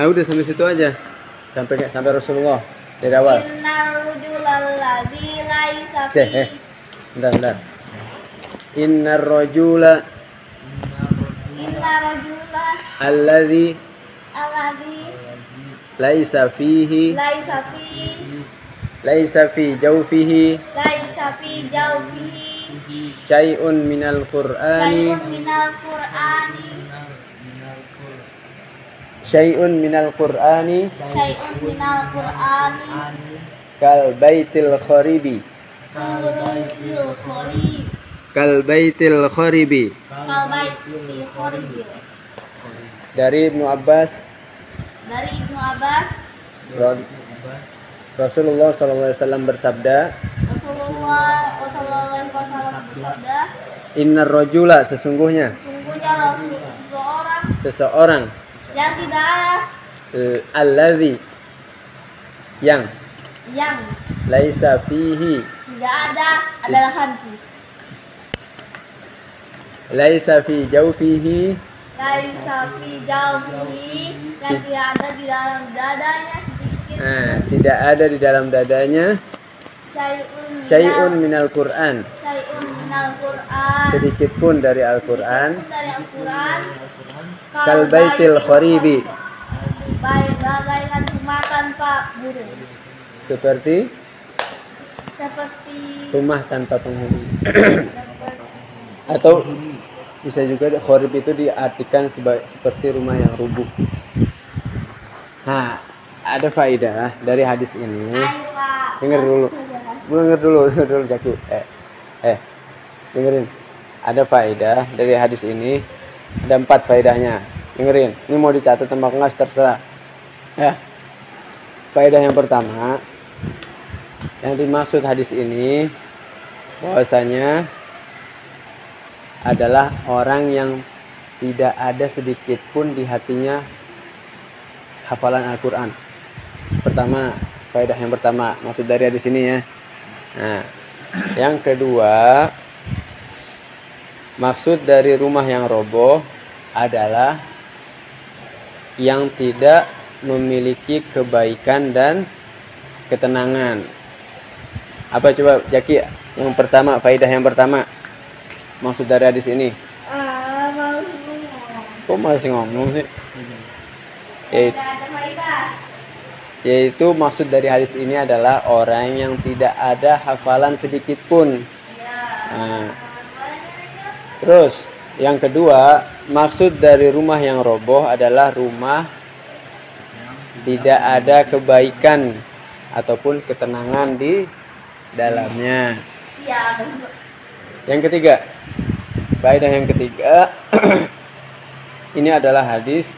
udah sampai situ aja. Sampai Rasulullah dari awal. Bentar. Innar rajula alladzi laisa fihi jawfihi syai'un minal qur'ani kal baitil kharibi dari Ibnu Abbas Rasulullah SAW bersabda, Innar rajula sesungguhnya seseorang yang tidak alladzi yang laisa fihi tidak ada adalah hantu. Laisa fi jawfihi Dan tidak ada di dalam dadanya sedikit. Tidak ada di dalam dadanya syai'un minal Qur'an. Sedikit pun dari Al-Qur'an. Kal baitil kharibi. Bagaikan rumah tanpa burung. Seperti rumah tanpa penghuni. Atau bisa juga kharib itu diartikan seperti rumah yang rubuh. Nah, ada faedah dari hadis ini. Dengar dulu Jaki. Dengerin. Ada faedah dari hadis ini. Ada 4 faedahnya. Dengerin. Ini mau dicatat sama enggak terserah. Ya. Faedah yang pertama, yang dimaksud hadis ini bahwasanya adalah orang yang tidak ada sedikit pun di hatinya hafalan Al-Quran. Pertama, faedah yang pertama maksud dari hadis ini ya. Nah, yang kedua, maksud dari rumah yang roboh adalah yang tidak memiliki kebaikan dan ketenangan. Apa coba Jaki? Yang pertama, faedah yang pertama maksud dari hadis ini. Kok masih ngomong sih? Yaitu maksud dari hadis ini adalah orang yang tidak ada hafalan sedikit pun. Nah, terus yang kedua, maksud dari rumah yang roboh adalah rumah tidak ada kebaikan ataupun ketenangan di dalamnya. Yang ketiga, faedah yang ketiga, ini adalah hadis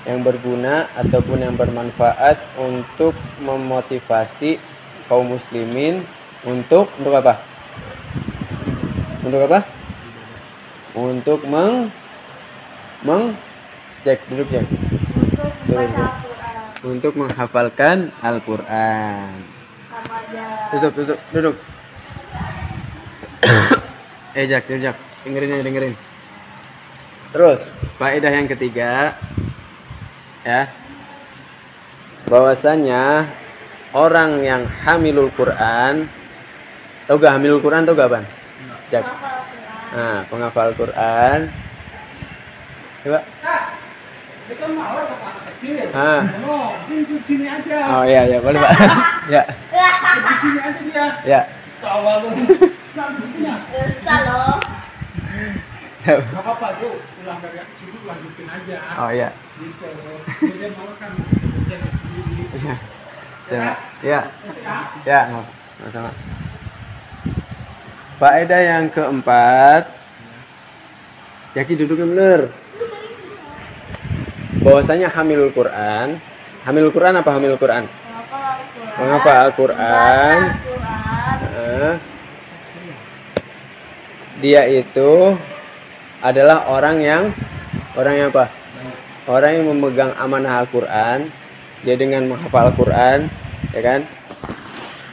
yang berguna ataupun yang bermanfaat untuk memotivasi kaum muslimin untuk apa? Untuk apa? Untuk untuk menghafalkan Al-Quran. Duduk. Jak, dengerin. Terus, faedah yang ketiga, ya, bahwasanya orang yang hamilul Quran, tau gak hamilul Quran tau gak, Ban? Jak. Nah, penghafal Quran. Coba. Sini aja. Oh iya, boleh Pak. Ya. Di sini aja dia. Ya. Tawa lu. Susah loh. Gak apa-apa tuh, pulang dari situ lanjutin aja. Oh iya. Gitu. Dia malah kan kerja sendiri. Ya, nggak sama. Faedah yang keempat, Jaki duduknya bener. Bahwasanya hamilul Quran apa hamilul Quran? Menghafal Al-Quran. Dia itu adalah orang yang apa? Orang yang memegang amanah Al-Quran. Dia dengan menghafal Al-Quran, ya kan?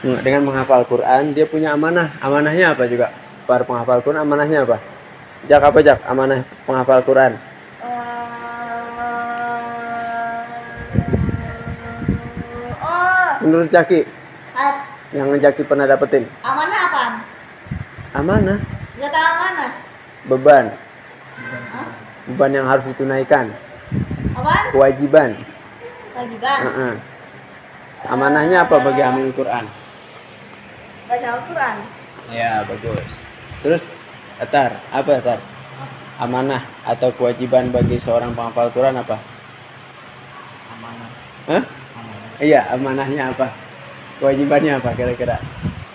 Dengan menghafal Al-Quran, dia punya amanah. Amanahnya apa juga? Para penghafal Quran amanahnya apa? Jak? Amanah penghafal Quran. Menurut Jaki, Ah, yang Jaki pernah dapetin. amanah apaan? Amanah, Gak tahu amanah. beban. Hah? Beban yang harus ditunaikan. Apaan? Kewajiban. Kewajiban. Heeh. Amanahnya apa bagi hamil Quran? Baca Al-Quran. Ya, bagus. Terus, Atar, apa Atar? Amanah atau kewajiban bagi seorang penghafal Quran apa? Amanah. Hah? Amanah. Iya, amanahnya apa? Kewajibannya apa kira-kira?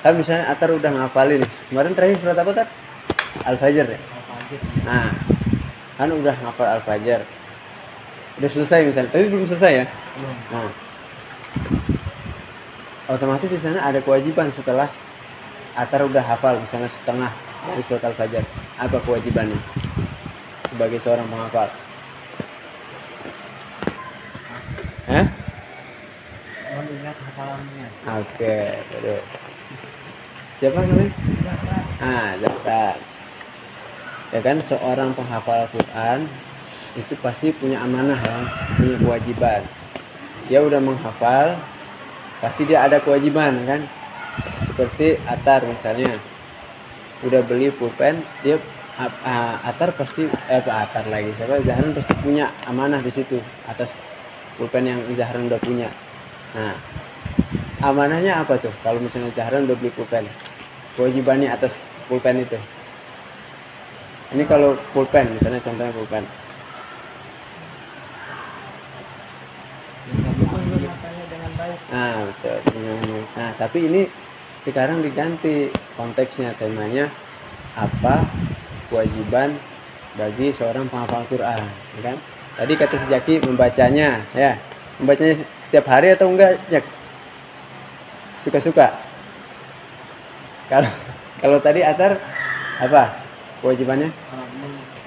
Kan misalnya Atar udah ngapalin nih. Kemarin terakhir surat apa, Tar? Al-Fajr ya? Apa aja? Nah, kan udah ngapal Al-Fajr. Udah selesai misalnya, tapi belum selesai ya? Belum. Nah, otomatis di sana ada kewajiban setelah Atar udah hafal misalnya setengah dari surat Al-Fajr. Apa kewajibannya sebagai seorang penghafal? Hah? Mengingat hafalannya. Oke, terus. Siapa namanya? Zafran. Ya kan seorang penghafal Quran itu pasti punya amanah ya, punya kewajiban. Dia udah menghafal, pasti dia ada kewajiban kan? Seperti Atar misalnya, udah beli pulpen, dia Atar pasti Atar lagi, siapa Zahran pasti punya amanah di situ atas pulpen yang Zahran udah punya. Nah, amanahnya apa tuh? Kalau misalnya Zahran udah beli pulpen, kewajibannya atas pulpen itu. Ini kalau pulpen, misalnya contohnya pulpen. Menggunakannya dengan baik. Nah, betul. Nah, tapi ini sekarang diganti konteksnya, temanya apa kewajiban bagi seorang penghafal Quran, ya kan? Tadi kata si Jaki membacanya, ya. Membacanya setiap hari atau enggak, Jak? Suka-suka. Kalau tadi Atar apa kewajibannya?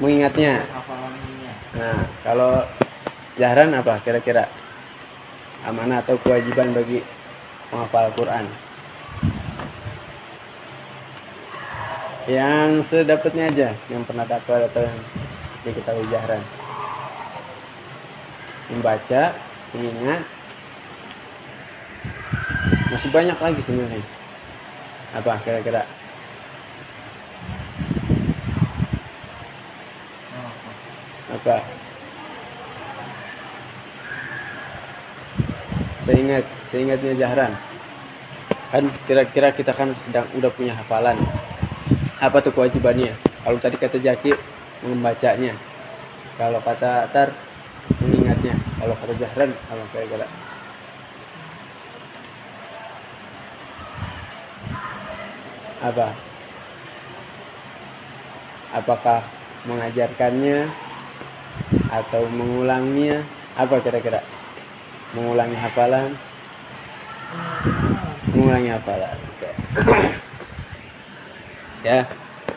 Mengingatnya. Hafalannya. Nah, kalau Zahran apa kira-kira amanah atau kewajiban bagi penghafal Quran? Yang sedapatnya aja, yang pernah dapat atau yang diketahui Zahran. Membaca, mengingat. Masih banyak lagi sebenarnya. Apa kira-kira? Apa? Seingatnya Zahran. Kan kira-kira kita kan sedang udah punya hafalan. Apa tuh kewajibannya? Kalau tadi kata Jaki membacanya. Kalau kata Atar mengingatnya. Kalau kata Zahran apa kira-kira? Apa? Apakah mengajarkannya atau mengulangnya? Apa kira-kira? Mengulangi hafalan? Mengulangi hafalan. Ya.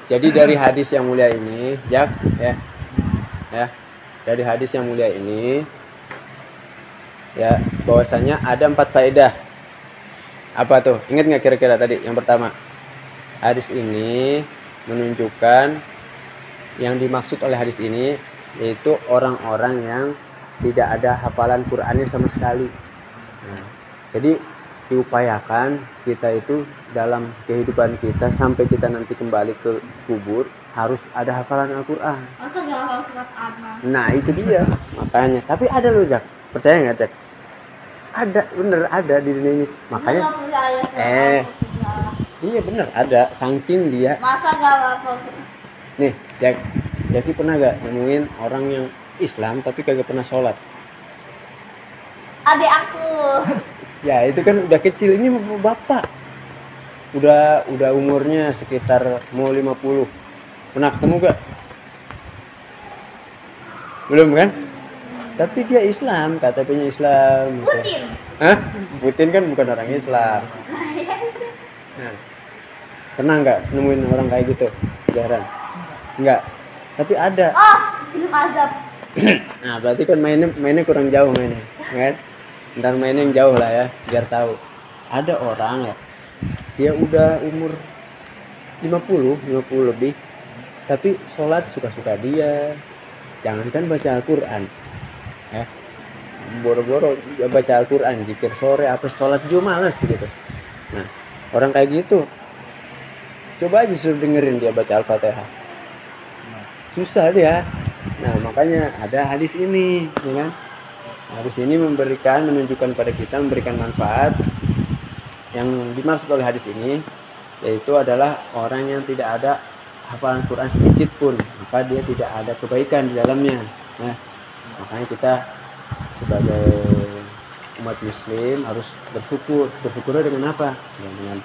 Jadi dari hadis yang mulia ini, Jak, ya. Dari hadis yang mulia ini, ya, bahwasanya ada 4 faedah. Apa tuh? Ingat nggak kira-kira tadi yang pertama? Hadis ini menunjukkan yang dimaksud oleh hadis ini yaitu orang-orang yang tidak ada hafalan Qur'annya sama sekali. Nah, jadi diupayakan kita itu dalam kehidupan kita sampai kita nanti kembali ke kubur harus ada hafalan Al-Quran. Masa gak hafal surat An-Nas? Nah itu dia makanya. Tapi ada loh, Jak, percaya nggak, Jak? Ada, bener ada di dunia ini. Makanya Masa gak percaya surat Al-Quran? iya bener ada, saking dia. Masa gak hafal surat? Nih, Jaki pernah gak nemuin orang yang Islam tapi kagak pernah sholat? Adik aku. Ya itu kan udah kecil, ini bapak udah umurnya sekitar mau 50. Pernah ketemu gak? Belum kan? Tapi dia Islam, KTP-nya Islam. Putin. Hah? Putin kan bukan orang Islam. Nah, pernah nggak nemuin orang kayak gitu? Jarang. Nggak. Tapi ada. Oh, film azab. Nah, berarti kan mainnya kurang jauh mainnya, kan? Ntar mainnya yang jauh lah ya, biar tahu. Ada orang ya, dia udah umur 50 lebih, tapi sholat suka-suka dia. Jangankan baca Al-Quran, ya. boro-boro dia baca Al-Quran, zikir sore apa sholat juga males gitu. Nah orang kayak gitu coba aja suruh dengerin dia baca Al-Fatihah, susah dia. Nah makanya ada hadis ini, ya kan? Hadis ini menunjukkan pada kita, memberikan manfaat. Yang dimaksud oleh hadis ini yaitu adalah orang yang tidak ada hafalan Quran sedikit pun, maka dia tidak ada kebaikan di dalamnya. Nah, makanya kita sebagai umat muslim harus bersyukur. Bersyukur dengan apa? Ya, dengan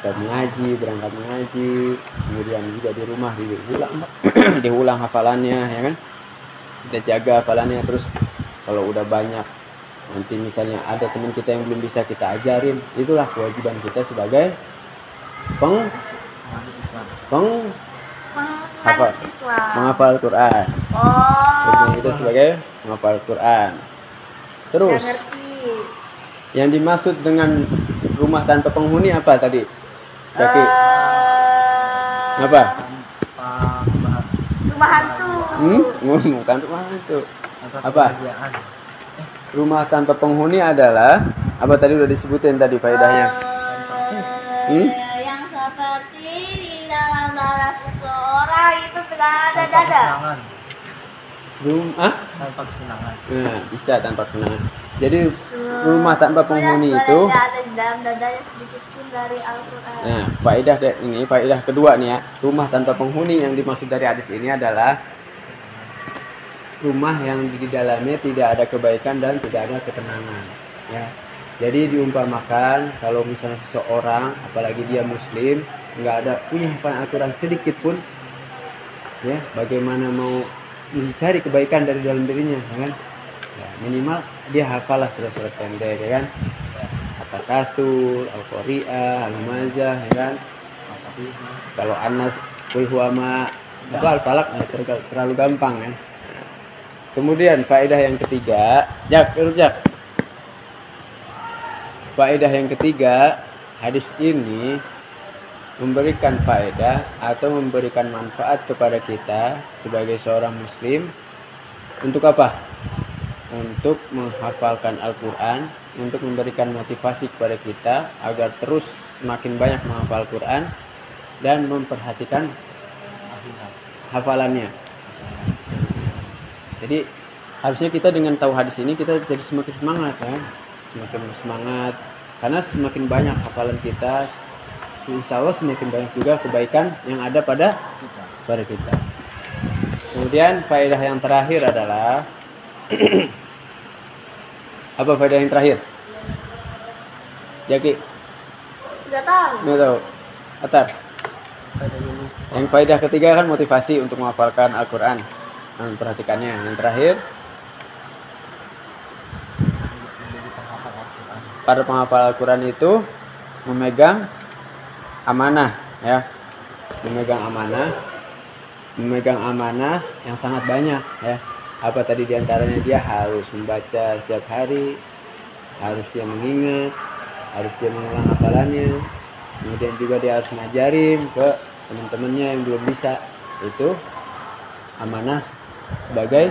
kita mengaji, berangkat mengaji, kemudian juga di rumah diulang diulang hafalannya, ya kan? Kita jaga hafalannya. Terus kalau udah banyak, nanti misalnya ada teman kita yang belum bisa kita ajarin, itulah kewajiban kita sebagai menghafal Quran. Kewajiban kita sebagai menghafal Quran. Terus yang dimaksud dengan rumah tanpa penghuni apa tadi? Jaki? Apa? Rumah hantu. Bukan rumah hantu. Apa? Rumah tanpa penghuni adalah apa tadi udah disebutin tadi faedahnya? Yang seperti di dalam darah seseorang itu tidak ada dada. Rumah Tanpa kesenangan. Nah, bisa tanpa kesenangan. Jadi rumah tanpa penghuni itu ada di dalam dadanya sedikit pun dari Al-Quran. Nah, faedah kedua nih ya. Rumah tanpa penghuni yang dimaksud dari hadis ini adalah rumah yang di dalamnya tidak ada kebaikan dan tidak ada ketenangan, ya. Jadi diumpamakan kalau misalnya seseorang, apalagi dia muslim, nggak ada punya hafalan Al-Quran sedikit pun, ya, bagaimana mau mencari kebaikan dari dalam dirinya, ya kan? Ya, minimal dia hafalah surat-surat pendek, ya kan? At-Takatsur, Al-Qari'ah, Al-Humazah, ya kan? Kalau Anas, Qul huwama, itu Al-Falaq terlalu gampang, ya. Kemudian faedah yang ketiga, faedah yang ketiga, hadis ini memberikan faedah atau memberikan manfaat kepada kita sebagai seorang muslim. Untuk apa? Untuk menghafalkan Al-Quran, untuk memberikan motivasi kepada kita agar terus semakin banyak menghafal Al-Quran dan memperhatikan hafalannya. Jadi harusnya kita dengan tahu hadis ini kita jadi semakin semangat, ya, semakin semangat, karena semakin banyak hafalan kita, insya Allah semakin banyak juga kebaikan yang ada pada kita. Kemudian faedah yang terakhir adalah apa faedah yang terakhir? Jaki? Nggak tahu. Nggak tahu. Atar? Yang faedah ketiga kan motivasi untuk menghafalkan Al-Quran dan memperhatikannya. Yang terakhir, para penghafal Al-Quran itu memegang amanah, ya, memegang amanah yang sangat banyak, ya. Apa tadi diantaranya? Dia harus membaca setiap hari, harus dia mengingat, harus dia mengulang hafalannya, kemudian juga dia harus ngajarin ke teman-temannya yang belum bisa. Itu amanah sebagai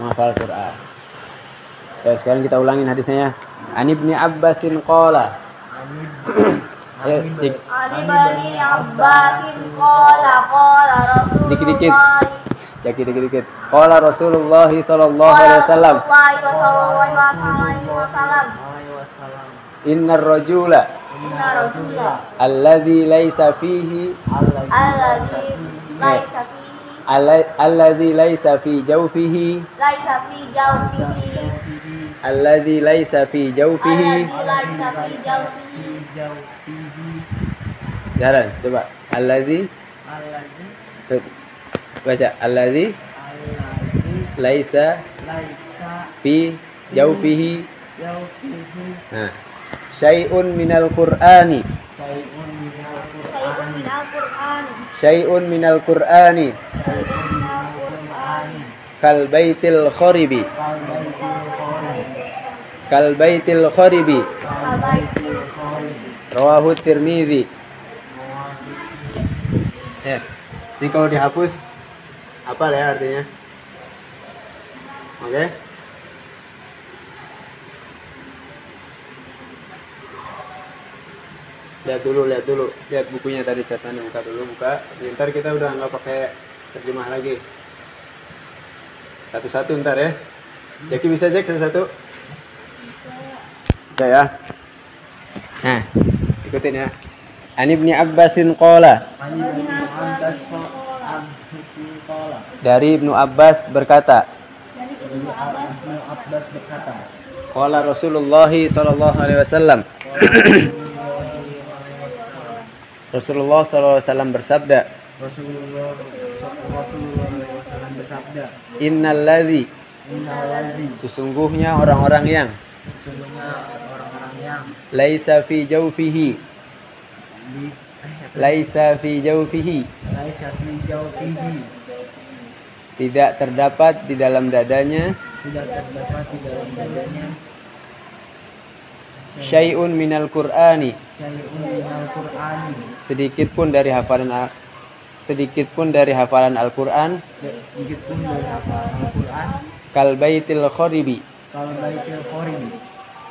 menghafal Quran. Ya, sekarang kita ulangin hadisnya. Ani bin Abbasin qala. Ayo, Ali bani Abbasin qala Rasulullah. Dikit-dikit. Dikit-dikit. Qala Rasulullah sallallahu alaihi wasallam. Innar rajula alladzi laisa fihi alladzi laisa fi jawfihi alladzi laisa fi jawfihi jalan coba alladzi baca alladzi laisa fi jawfihi. Nah, syai'un minal qur'ani syai'un minal qur'ani kal baitil kharibi rawahu Tirmidzi. Ya, ini kalau dihapus apa ya artinya? Oke. Lihat dulu. Lihat bukunya tadi catatannya, buka dulu, buka. Ntar kita udah nggak pakai terjemah lagi. Satu-satu ntar ya. Jaki bisa Jack satu-satu? Bisa ya. Nah, ikutin ya. An Ibnu Abbasin qala. Dari Ibnu Abbas berkata. Qala Rasulullah sallallahu alaihi wasallam. Rasulullah sallallahu alaihi wasallam bersabda. Innalladzi sesungguhnya orang-orang yang laisa fi jawfihi tidak terdapat di dalam dadanya syai'un minal Qur'ani sedikit pun dari hafalan Al-Qur'an kal baitil kharibi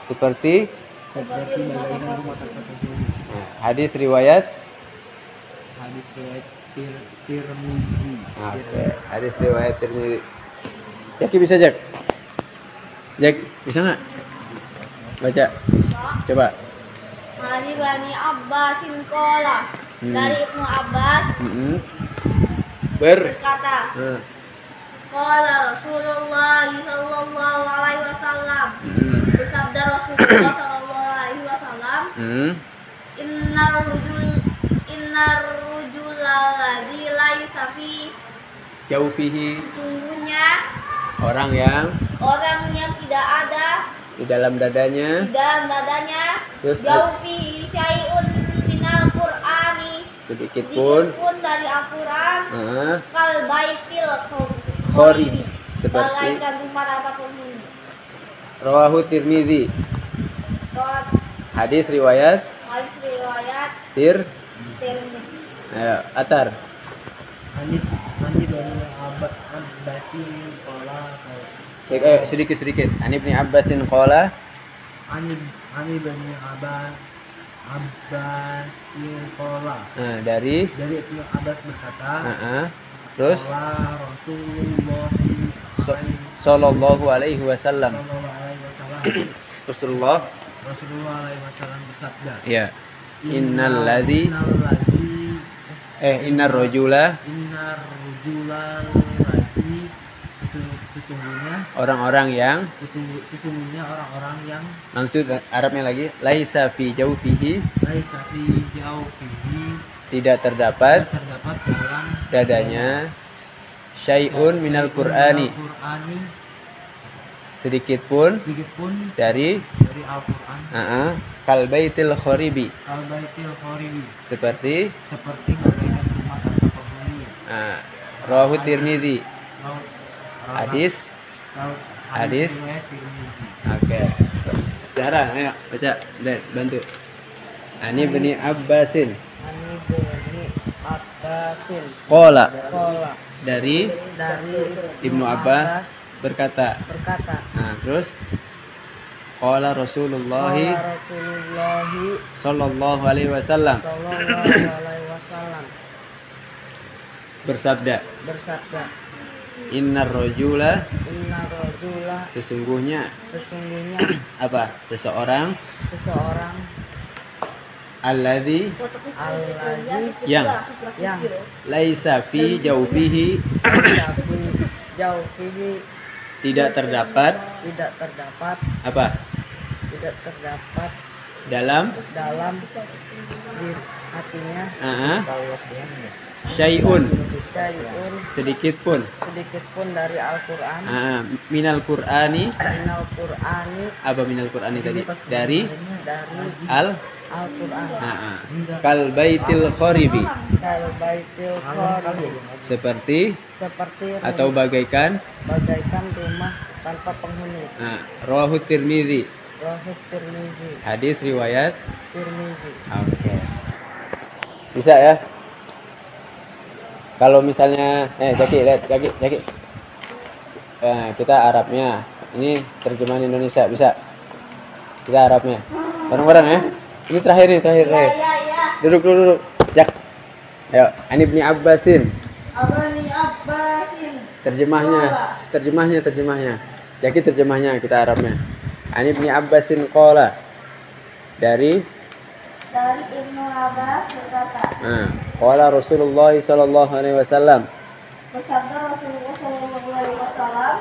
seperti hadis riwayat Tirmizi. Oke, hadis riwayat Tirmizi. Jaki bisa Jack? Jack bisa nggak? Baca. Coba. Hari Bani Abbasin qala. Dari Ibnu Abbas berkata. Qala Rasulullah sallallahu alaihi wasallam. Bersabda Rasulullah sallallahu alaihi wasallam. Innar rujula ladzi laisa fi jaufihi sesungguhnya orang yang tidak ada di dalam dadanya terus jaufihi syai'un minal Qur'ani sedikit pun dari Al-Qur'an kal baitil kharibi seperti bagaikan rumah atau penghuni. Rawahu Tirmizi. Hadis riwayat Tirmizi. Ayo, Atar. Sedikit. Ani bin Abbasin qala. Dari Ibnu Abbas berkata. Terus Rasulullah sallallahu alaihi wasallam. Rasulullah alaihi wasallam bersabda. Ya. Innar rajula sesungguhnya orang-orang yang maksud Arabnya lagi laisa fi jawfihi tidak terdapat dalam dadanya syai'un minal Qur'ani sedikit pun dari Al-Qur'an kal baitil kharibi seperti bagaikan rumah tanpa penghuni. Rawahu Tirmizi. Hadis. Oke. Cara, ayo baca, lihat, bantu. Ani bin Abbasin. Qala. Dari Ibnu Abbas berkata. Nah, terus qala Rasulullah sallallahu alaihi wasallam bersabda innar rajula sesungguhnya apa? Seseorang alladzi yang laisa fi jawfihi tidak terdapat apa? Tidak terdapat dalam hatinya syai'un sedikit pun dari Al-Qur'an minal Qur'ani apa minal Qur'ani tadi? Dari Al-Qur'an kal baitil kharibi seperti atau bagaikan rumah tanpa penghuni. Rawahu Tirmizi. Hadis riwayat Tirmizi. Oke. Bisa ya? Kalau misalnya Jaki, lihat Jaki. Kita Arabnya. Ini terjemahan Indonesia bisa. Kita Arabnya. Bareng-bareng ya. Ini terakhir. Ya. Duduk dulu, duduk. Jak. Ayo, Ani bin Abbasin. Abani Abbasin. Terjemahnya. Jadi terjemahnya kita Arabnya. Ani bin Abbasin qala. Dari Ibnu Abbas berkata, qala Rasulullah sallallahu alaihi wasallam. bersabda Rasulullah sallallahu alaihi wasallam.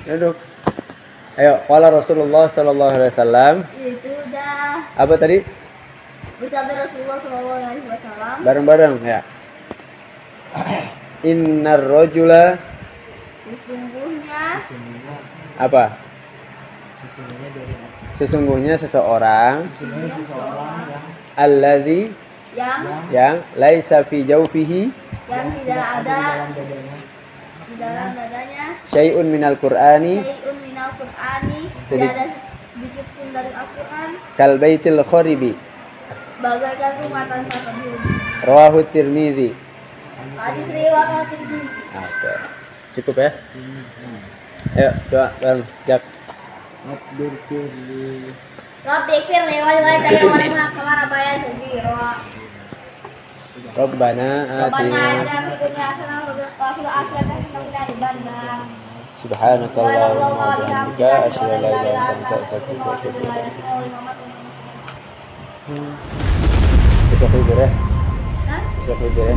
Duduk. Ayo, qala Rasulullah sallallahu alaihi wasallam. Itu dah. Apa tadi? Bersabda Rasulullah sallallahu alaihi wasallam. Bareng-bareng ya. Innar rajula Sesungguhnya apa? Sesungguhnya seseorang alladzi yang laisa fi jawfihi yang tidak ada di dalam dadanya syai'un minal qur'ani syai'un minal Qur'ani, Sedikit. tidak ada sedikit pun dari Al-Quran, kal baitil kharibi. bagaikan rumah tanpa penghuni. Rawahu Tirmidzi. Hadis riwayat Tirmidzi. Oke. Cukup ya? Ayo doa bareng. Jak. Rabbi firli wa walidayya warhamhuma kama rabbayani shaghira. Rabbana Rabbana atina atina fid dunya hasanah wa fil akhirati hasanah wa qina adzabannar. subhanakallahumma wa bihamdika asyhadu an la ilaha illa anta astaghfiruka wa atubu ilaik. Besok libur ya? Hah? Besok libur ya?